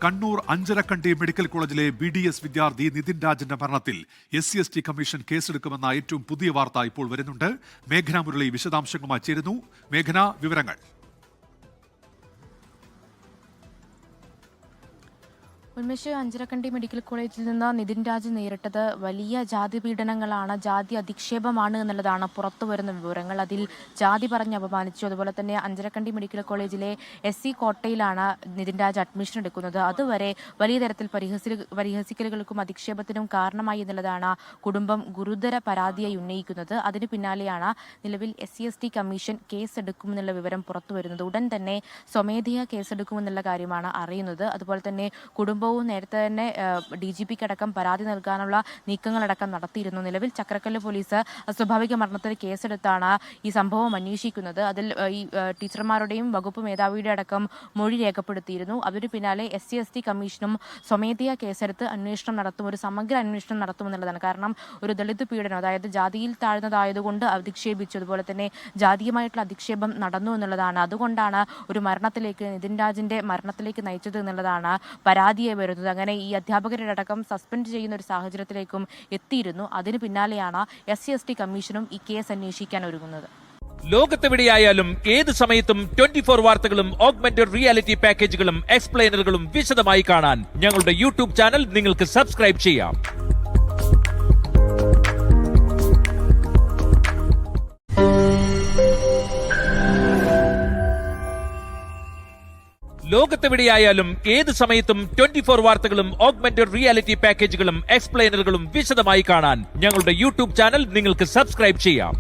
Kannur Anjarakandy medical കോളേജിലെ BDS വിദ്യാർത്ഥി നിതിൻ രാജിന്റെ മരണത്തിൽ SC/ST കമ്മീഷൻ കേസെടുക്കുമെന്ന ഏറ്റവും പുതിയ വാർത്ത ഇപ്പോൾ വരുന്നുണ്ട്. മേഘന മുരളി വിശദാംശങ്ങളുമായി ചേരുന്നു. മേഘന, വിവരങ്ങൾ. ഉന്മേഷ്, അഞ്ചരക്കണ്ടി മെഡിക്കൽ കോളേജിൽ നിന്ന് നിതിൻ രാജ് നേരിട്ടത് വലിയ ജാതി പീഡനങ്ങളാണ്, ജാതി അധിക്ഷേപമാണ് എന്നുള്ളതാണ് പുറത്തു വരുന്ന വിവരങ്ങൾ. അതിൽ ജാതി പറഞ്ഞ് അപമാനിച്ചു. അതുപോലെ തന്നെ അഞ്ചരക്കണ്ടി മെഡിക്കൽ കോളേജിലെ SC കോട്ടയിലാണ് നിതിൻ രാജ് അഡ്മിഷൻ എടുക്കുന്നത്. അതുവരെ വലിയ തരത്തിൽ പരിഹസിക്കലുകൾക്കും അധിക്ഷേപത്തിനും കാരണമായി എന്നുള്ളതാണ് കുടുംബം ഗുരുതര പരാതിയായി ഉന്നയിക്കുന്നത്. അതിന് പിന്നാലെയാണ് നിലവിൽ SC/ST കമ്മീഷൻ കേസെടുക്കുമെന്നുള്ള വിവരം പുറത്തു വരുന്നത്. ഉടൻ തന്നെ സ്വമേധയാ കേസെടുക്കുമെന്നുള്ള കാര്യമാണ് അറിയുന്നത്. അതുപോലെ തന്നെ കുടുംബവും നേരത്തെ തന്നെ DGPക്ക് അടക്കം പരാതി നൽകാനുള്ള നീക്കങ്ങളടക്കം നടത്തിയിരുന്നു. നിലവിൽ ചക്രക്കല്ല് പോലീസ് അസ്വാഭാവിക മരണത്തിന് കേസെടുത്താണ് ഈ സംഭവം അന്വേഷിക്കുന്നത്. അതിൽ ഈ ടീച്ചർമാരുടെയും വകുപ്പ് മേധാവിയുടെ അടക്കം മൊഴി രേഖപ്പെടുത്തിയിരുന്നു. അതിനു പിന്നാലെ SC/ST കമ്മീഷനും സ്വമേധയാ കേസെടുത്ത് അന്വേഷണം നടത്തും, ഒരു സമഗ്ര അന്വേഷണം നടത്തുമെന്നുള്ളതാണ്. കാരണം ഒരു ദളിത് പീഡനം, അതായത് ജാതിയിൽ താഴ്ന്നതായതുകൊണ്ട് അധിക്ഷേപിച്ചു, അതുപോലെ തന്നെ ജാതീയമായിട്ടുള്ള അധിക്ഷേപം നടന്നു എന്നുള്ളതാണ്. അതുകൊണ്ടാണ് ഒരു മരണത്തിലേക്ക്, നിതിൻ രാജിന്റെ മരണത്തിലേക്ക് നയിച്ചത് എന്നുള്ളതാണ് പരാതിയെ വരുന്നത്. അങ്ങനെ ഈ അധ്യാപകരുടെ അടക്കം സസ്പെൻഡ് ചെയ്യുന്ന ഒരു സാഹചര്യത്തിലേക്കും എത്തിയിരുന്നു. അതിന് പിന്നാലെയാണ് SC/ST കമ്മീഷനും ഈ കേസ് അന്വേഷിക്കാൻ ഒരുങ്ങുന്നത്. ലോകത്തെവിടെയായാലും ഏത് സമയത്തും 24 വാർത്തകളും ഓഗ്മെന്റഡ് റിയാലിറ്റി പാക്കേജുകളും എക്സ്പ്ലെയിനറുകളും വിശദമായി കാണാൻ ഞങ്ങളുടെ YouTube ചാനൽ നിങ്ങൾക്ക് സബ്സ്ക്രൈബ് ചെയ്യാം. ലോകത്തെവിടെയായാലും ഏത് സമയത്തും 24 വാർത്തകളും ഓഗ്മെന്റഡ് റിയാലിറ്റി പാക്കേജുകളും എക്സ്പ്ലെയിനറുകളും വിശദമായി കാണാൻ ഞങ്ങളുടെ YouTube ചാനൽ നിങ്ങൾക്ക് സബ്സ്ക്രൈബ് ചെയ്യാം.